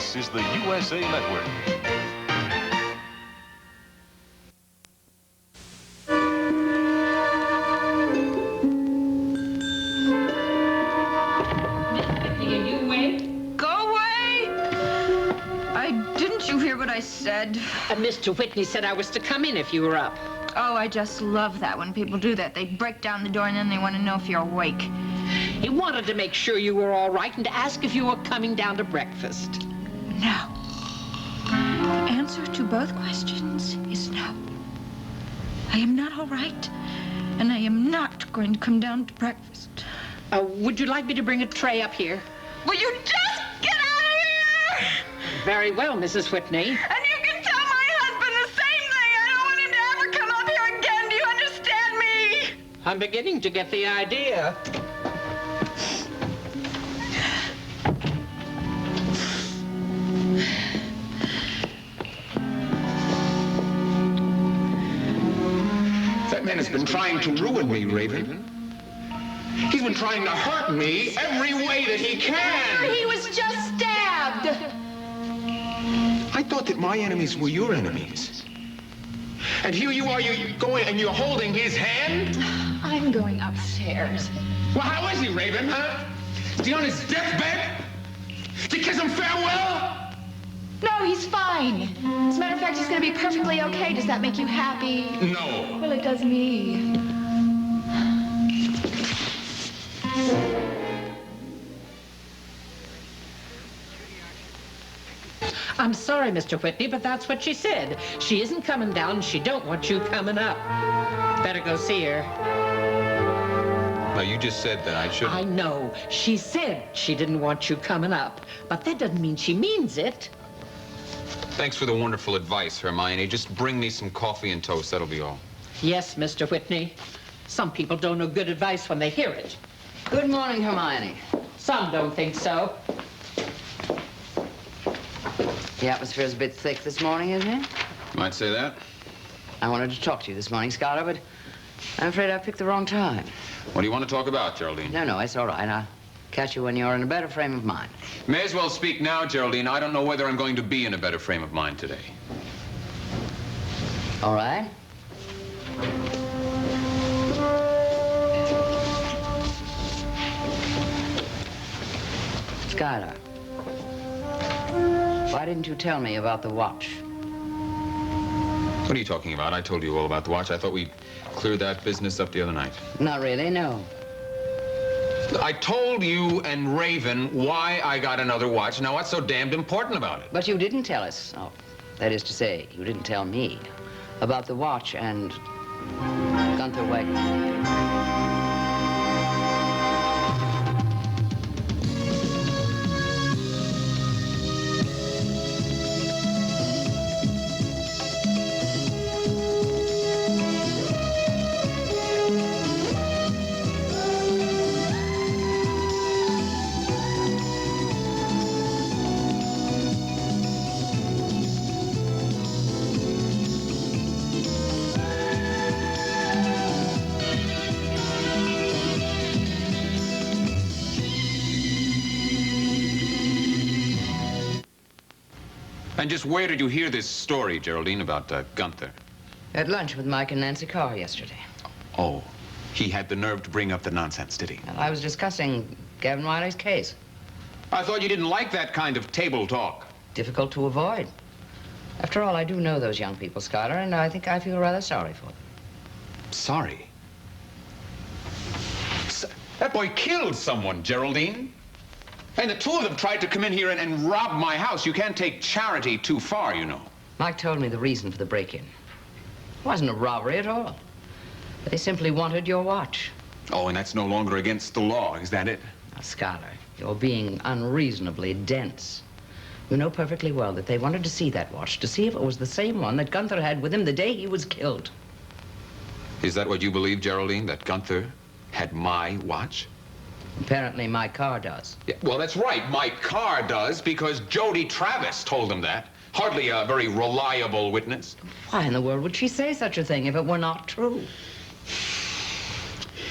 This is the USA Network. I said. Mr. Whitney said I was to come in if you were up. Oh, I just love that when people do that. They break down the door and then they want to know if you're awake. He wanted to make sure you were all right and to ask if you were coming down to breakfast. No. The answer to both questions is no. I am not all right, and I am not going to come down to breakfast. Would you like me to bring a tray up here? Will you just get out of here? Very well, Mrs. Whitney. And you can tell my husband the same thing. I don't want him to ever come up here again. Do you understand me? I'm beginning to get the idea. That man has been trying to ruin me, Raven. He's been trying to hurt me every way that he can. He was just stabbed. I thought that my enemies were your enemies. And here you are, you're going and you're holding his hand? I'm going upstairs. Well, how is he, Raven, huh? Is he on his deathbed? To kiss him farewell? No, he's fine. As a matter of fact, he's going to be perfectly okay. Does that make you happy? No. Well, it does me. I'm sorry, Mr. Whitney, but that's what she said. She isn't coming down, and she don't want you coming up. Better go see her. Now, you just said that I shouldn't. I know. She said she didn't want you coming up, but that doesn't mean she means it. Thanks for the wonderful advice, Hermione. Just bring me some coffee and toast. That'll be all. Yes, Mr. Whitney. Some people don't know good advice when they hear it. Good morning, Hermione. Some don't think so. The atmosphere's a bit thick this morning, isn't it? Might say that. I wanted to talk to you this morning, Scholar, but I'm afraid I picked the wrong time. What do you want to talk about, Geraldine? No, it's all right. I'll catch you when you're in a better frame of mind. May as well speak now, Geraldine. I don't know whether I'm going to be in a better frame of mind today. All right. Skylar, why didn't you tell me about the watch? What are you talking about? I told you all about the watch. I thought we cleared that business up the other night. Not really, no. I told you and Raven why I got another watch. Now, what's so damned important about it? But you didn't tell us. Oh, that is to say, you didn't tell me about the watch and Gunther Wagner. And just where did you hear this story, Geraldine, about Gunther? At lunch with Mike and Nancy Carr yesterday. Oh, he had the nerve to bring up the nonsense, did he? Well, I was discussing Gavin Wiley's case. I thought you didn't like that kind of table talk. Difficult to avoid. After all, I do know those young people, Scholar, and I think I feel rather sorry for them. Sorry? That boy killed someone, Geraldine. And the two of them tried to come in here and rob my house. You can't take charity too far, you know. Mike told me the reason for the break-in. It wasn't a robbery at all. They simply wanted your watch. Oh, and that's no longer against the law, is that it? Now, Scholar, you're being unreasonably dense. You know perfectly well that they wanted to see that watch, to see if it was the same one that Gunther had with him the day he was killed. Is that what you believe, Geraldine, that Gunther had my watch? Apparently, my car does. Yeah, well, that's right. My car does, because Jody Travis told him that. Hardly a very reliable witness. Why in the world would she say such a thing if it were not true?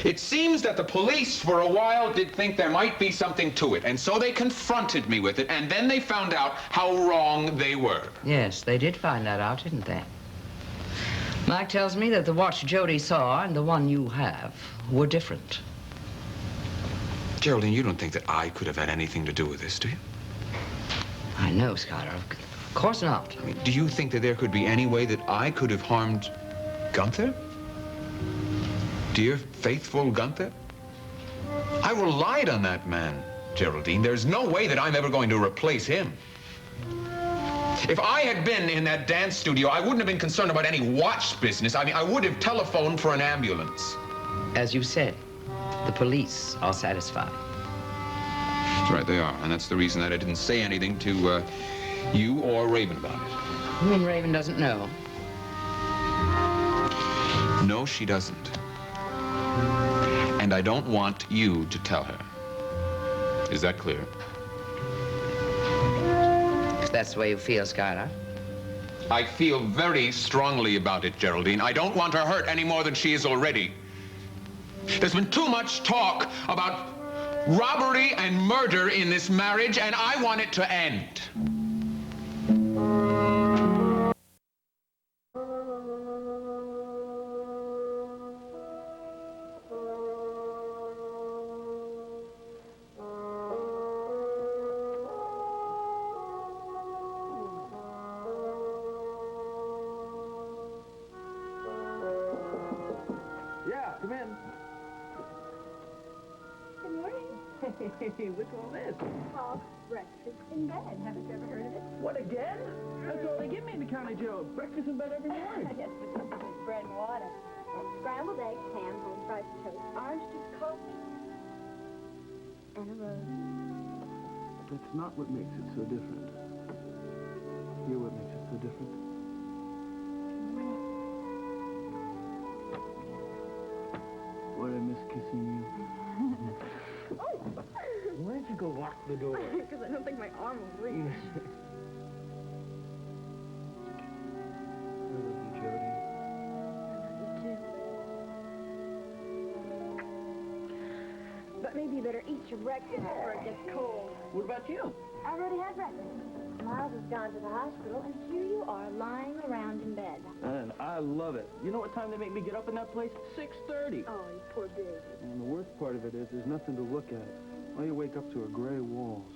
It seems that the police, for a while, did think there might be something to it, and so they confronted me with it, and then they found out how wrong they were. Yes, they did find that out, didn't they? Mike tells me that the watch Jody saw and the one you have were different. Geraldine, you don't think that I could have had anything to do with this, do you? I know, Skylar. Of course not. I mean, do you think that there could be any way that I could have harmed Gunther? Dear, faithful Gunther? I relied on that man, Geraldine. There's no way that I'm ever going to replace him. If I had been in that dance studio, I wouldn't have been concerned about any watch business. I mean, I would have telephoned for an ambulance. As you said, the police are satisfied. That's right, they are. And that's the reason that I didn't say anything to you or Raven about it. You mean Raven doesn't know? No, she doesn't. And I don't want you to tell her. Is that clear? If that's the way you feel, Skylar. I feel very strongly about it, Geraldine. I don't want her hurt any more than she is already. There's been too much talk about robbery and murder in this marriage, and I want it to end. Come in. Good morning. What's all this? Called breakfast in bed. Haven't you ever heard of it? What, again? That's all they give me in the county jail. Breakfast in bed every morning. Yes, but this is bread and water. Scrambled eggs, ham, home fried toast, orange juice, coffee, and a rose. That's not what makes it so different. You're what makes it so different. Boy, I miss kissing you. Oh! Why don't you go lock the door? Because I don't think my arm will reach. I love you, Jody. I love you, too. But maybe you better eat your breakfast before it gets cold. What about you? I've already had breakfast. Miles has gone to the hospital, and here you are lying around in bed. And I love it. You know what time they make me get up in that place? 6:30. Oh, you poor baby. And the worst part of it is there's nothing to look at. All you wake up to are gray walls.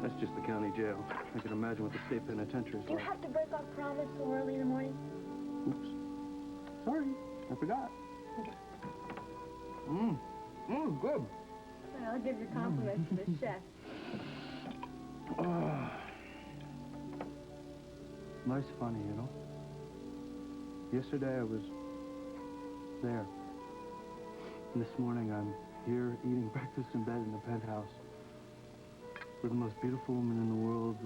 That's just the county jail. I can imagine what the state penitentiary is Do you like. have to break off promise so early in the morning? Oops. Sorry, I forgot. Okay. Good. Well, I'll give your compliments to the chef. Life's funny, you know? Yesterday I was there. And this morning I'm here eating breakfast in bed in the penthouse with the most beautiful woman in the world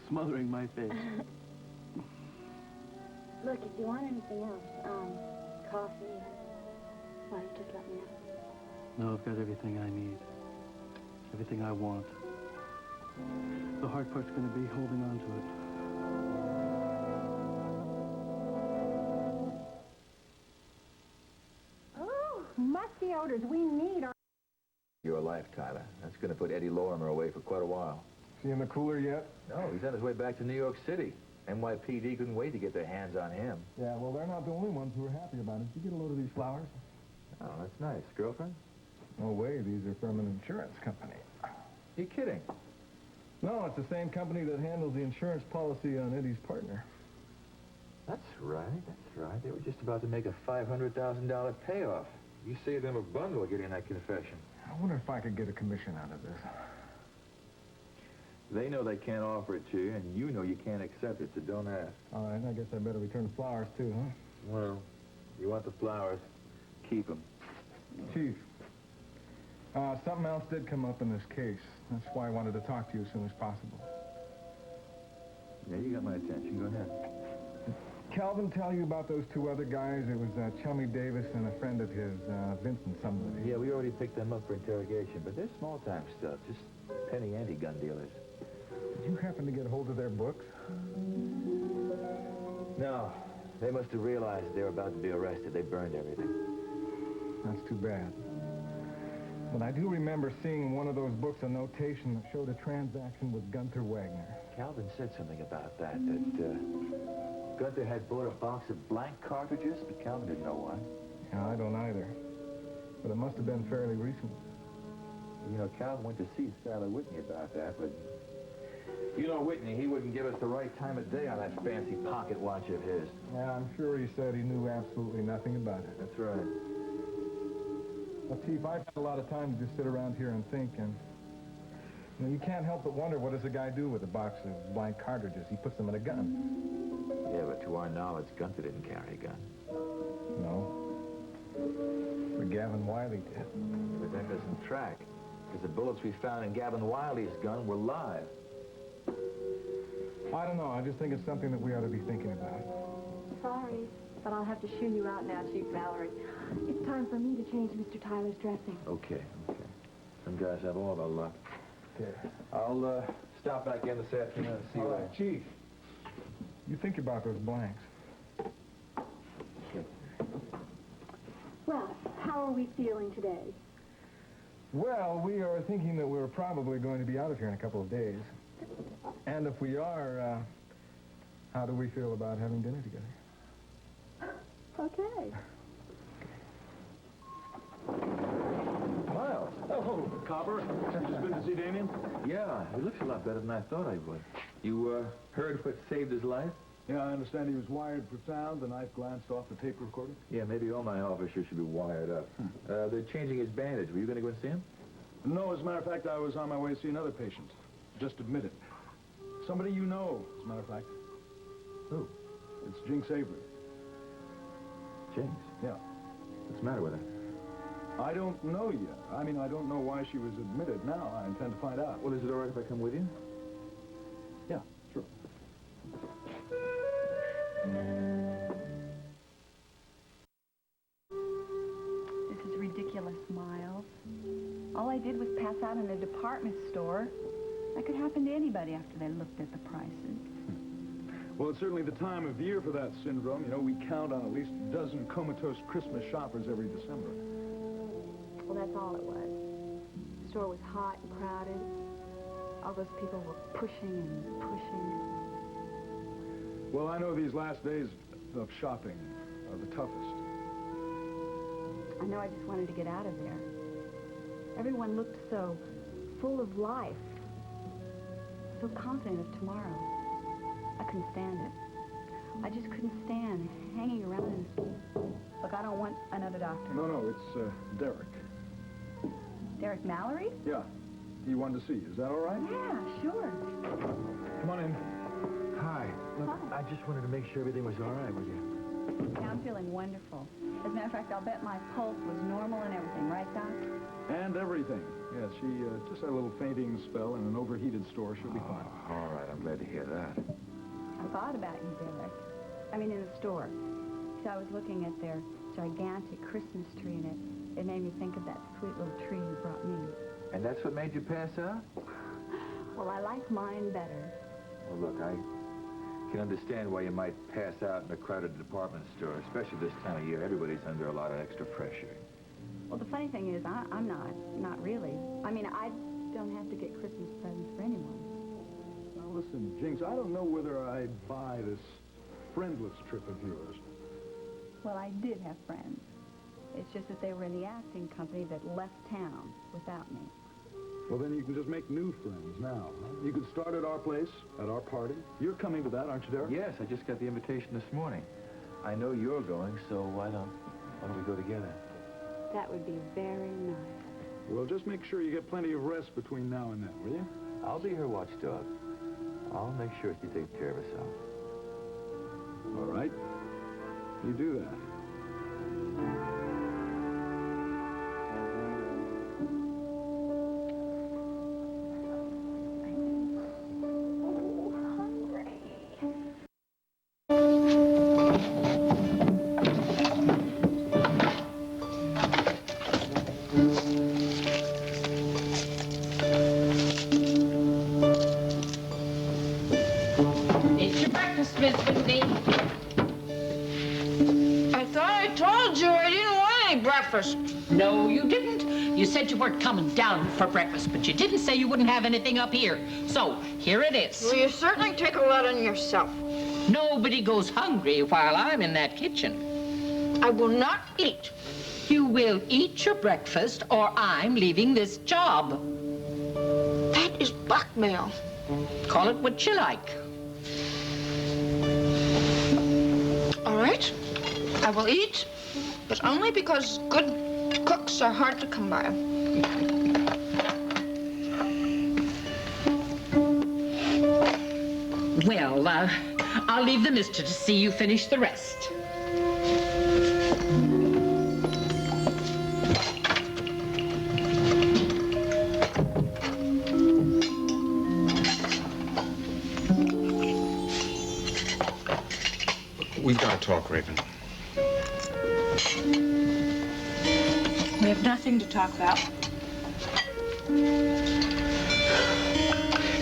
smothering my face. Look, if you want anything else, coffee, why, just let me know. No, I've got everything I need. Everything I want. The hard part's gonna be holding on to it. Oh, musty odors. We need our... Your life, Tyler. That's going to put Eddie Lorimer away for quite a while. Is he in the cooler yet? No, he's on his way back to New York City. NYPD couldn't wait to get their hands on him. Yeah, well, they're not the only ones who are happy about it. Did you get a load of these flowers? Oh, that's nice. Girlfriend? No way, these are from an insurance company. You kidding? No, it's the same company that handles the insurance policy on Eddie's partner. That's right, that's right. They were just about to make a $500,000 payoff. You saved them a bundle getting that confession. I wonder if I could get a commission out of this. They know they can't offer it to you, and you know you can't accept it, so don't ask. All right, I guess I better return the flowers, too, huh? Well, you want the flowers, keep them. Chief, something else did come up in this case. That's why I wanted to talk to you as soon as possible. Yeah, you got my attention. Go ahead. Calvin tell you about those two other guys? It was Chummy Davis and a friend of his, Vincent somebody. Yeah, we already picked them up for interrogation, but they're small-time stuff, just penny ante gun dealers. Did you happen to get a hold of their books? No, they must have realized they were about to be arrested. They burned everything. That's too bad. But I do remember seeing in one of those books a notation that showed a transaction with Gunther Wagner. Calvin said something about that Gunther had bought a box of blank cartridges, but Calvin didn't know why. Yeah, I don't either. But it must have been fairly recent. You know, Calvin went to see Sally Whitney about that, but... You know, Whitney, he wouldn't give us the right time of day on that fancy pocket watch of his. Yeah, I'm sure he said he knew absolutely nothing about it. That's right. Well, Chief, I've had a lot of time to just sit around here and think, and you know, you can't help but wonder, what does a guy do with a box of blank cartridges? He puts them in a gun. Yeah, but to our knowledge, Gunther didn't carry a gun. No. But Gavin Wiley did. But that doesn't track, because the bullets we found in Gavin Wiley's gun were live. I don't know. I just think it's something that we ought to be thinking about. Sorry, but I'll have to shoo you out now, Chief Mallory. It's time for me to change Mr. Tyler's dressing. Okay. Some guys have all the luck. Okay. I'll stop back in this afternoon and see All what... right, Chief. You think about those blanks. Okay. Well, how are we feeling today? Well, we are thinking that we're probably going to be out of here in a couple of days. And if we are, how do we feel about having dinner together? Okay. Miles. Oh, Copper. Just been to see Damian? Yeah, he looks a lot better than I thought I would. You, heard what saved his life? Yeah, I understand he was wired for sound. The knife glanced off the tape recorder. Yeah, maybe all my officers should be wired up. They're changing his bandage. Were you going to go and see him? No, as a matter of fact, I was on my way to see another patient. Just admitted. Somebody you know, as a matter of fact. Who? It's Jinx Avery. Jinx? Yeah. What's the matter with her? I don't know yet. I mean, I don't know why she was admitted now. I intend to find out. Well, is it all right if I come with you? Yeah, sure. This is ridiculous, Miles. All I did was pass out in a department store. That could happen to anybody after they looked at the prices. Well, it's certainly the time of year for that syndrome. You know, we count on at least a dozen comatose Christmas shoppers every December. Well, that's all it was. The store was hot and crowded. All those people were pushing and pushing. Well, I know these last days of shopping are the toughest. I know, I just wanted to get out of there. Everyone looked so full of life, so confident of tomorrow. I couldn't stand it. I just couldn't stand hanging around and... Look, I don't want another doctor. No, it's Derek. Derek Mallory? Yeah, he wanted to see you. Is that all right? Yeah, sure. Come on in. Hi. Look, Hi. I just wanted to make sure everything was all right with you. Yeah, I'm feeling wonderful. As a matter of fact, I'll bet my pulse was normal and everything, right, Doc? And everything. Yes, she just had a little fainting spell in an overheated store. She'll be fine. All right, I'm glad to hear that. I thought about you, Derek. I mean, in the store. So I was looking at their gigantic Christmas tree, and it made me think of that sweet little tree you brought me. And that's what made you pass out? Well, I like mine better. Well, look, I can understand why you might pass out in a crowded department store, especially this time of year. Everybody's under a lot of extra pressure. Well, the funny thing is, I'm not really. I mean, I don't have to get Christmas presents for anyone. Now, listen, Jinx, I don't know whether I'd buy this friendless trip of yours. Well, I did have friends. It's just that they were in the acting company that left town without me. Well, then you can just make new friends now. Huh? You could start at our place, at our party. You're coming to that, aren't you, Derek? Yes, I just got the invitation this morning. I know you're going, so why don't we go together? That would be very nice. Well, just make sure you get plenty of rest between now and then, will you? I'll be her watchdog. I'll make sure she takes care of herself. All right. You do that. It's your breakfast, Miss Whitney. I breakfast. No, you didn't. You said you weren't coming down for breakfast, but you didn't say you wouldn't have anything up here. So, here it is. Well, you certainly take a lot on yourself. Nobody goes hungry while I'm in that kitchen. I will not eat. You will eat your breakfast, or I'm leaving this job. That is blackmail. Call it what you like. All right, I will eat, but only because good cooks are hard to come by. Well, I'll leave the mister to see you finish the rest. We've got to talk, Raven. We have nothing to talk about.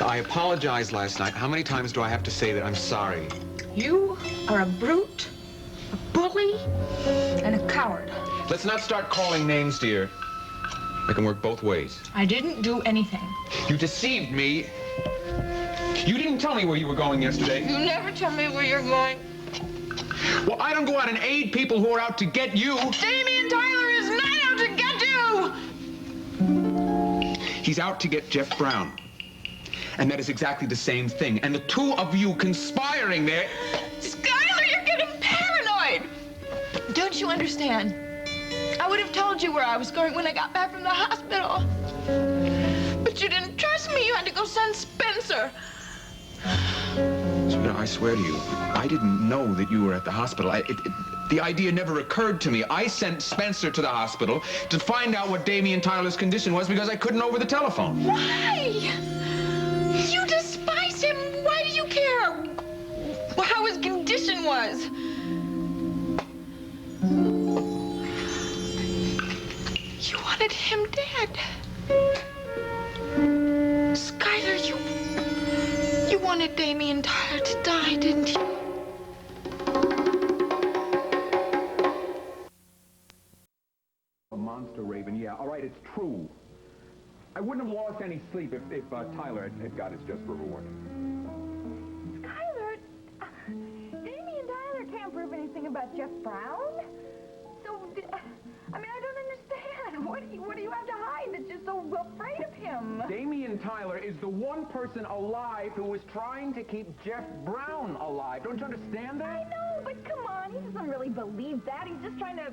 I apologized last night. How many times do I have to say that I'm sorry? You are a brute, a bully, and a coward. Let's not start calling names, dear. I can work both ways. I didn't do anything. You deceived me. You didn't tell me where you were going yesterday. You never tell me where you're going. Well, I don't go out and aid people who are out to get you. Damian Tyler is not out to get you! He's out to get Jeff Brown. And that is exactly the same thing. And the two of you conspiring there... Skylar, you're getting paranoid! Don't you understand? I would have told you where I was going when I got back from the hospital. But you didn't trust me. You had to go send Spencer. Sweetheart, I swear to you, I didn't know that you were at the hospital. The idea never occurred to me. I sent Spencer to the hospital to find out what Damian Tyler's condition was because I couldn't over the telephone. Why? You despise him. Why do you care how his condition was? You wanted him dead. Skylar, you wanted Damian Tyler to die, didn't you? A monster, Raven, yeah. All right, it's true. I wouldn't have lost any sleep if Tyler had got his just reward. Skylar, Damian Tyler can't prove anything about Jeff Brown. So, I mean, I don't understand. What do you have to hide that you're so afraid of him? Damian Tyler is the one person alive who was trying to keep Jeff Brown alive. Don't you understand that? I know, but come on, he doesn't really believe that. He's just trying to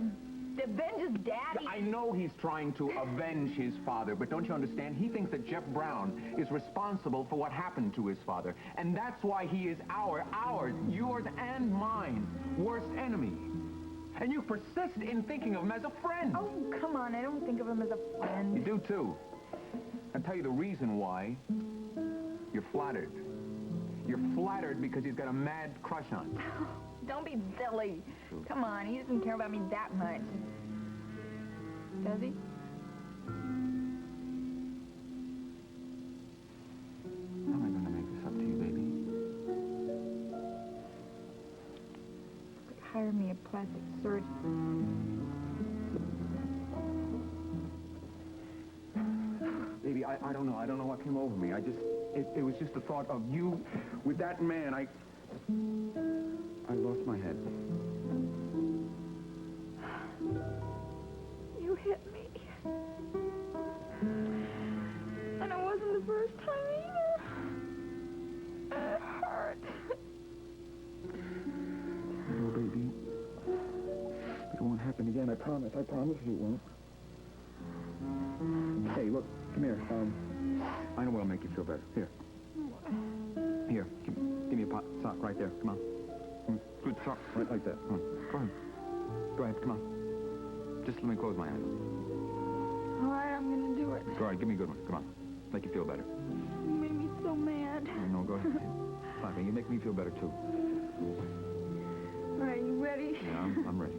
avenge his daddy. I know he's trying to avenge his father, but don't you understand? He thinks that Jeff Brown is responsible for what happened to his father. And that's why he is ours, yours and mine, worst enemy. And you persist in thinking of him as a friend. Oh, come on, I don't think of him as a friend. You do, too. I'll tell you the reason why. You're flattered. You're flattered because he's got a mad crush on you. Don't be silly. Come on, he doesn't care about me that much. Does he? How am I going to make this up to you, baby? Hire me a plastic surgeon. Baby, I don't know. I don't know what came over me. It was just the thought of you with that man. I lost my head. You hit me. And it wasn't the first time either. It hurt. Oh, baby. It won't happen again. I promise. I promise you it won't. Hey, look. Come here. I know what'll make you feel better. Here. Here. Give me a pot sock right there. Come on. Good sock. Right like that. Come on. Go ahead. Go ahead. Come on. Just let me close my eyes. All right, I'm gonna do it. All right. Give me a good one. Come on. Make you feel better. You made me so mad. No, go ahead. Fine. You make me feel better, too. All right, you ready? Yeah, I'm ready.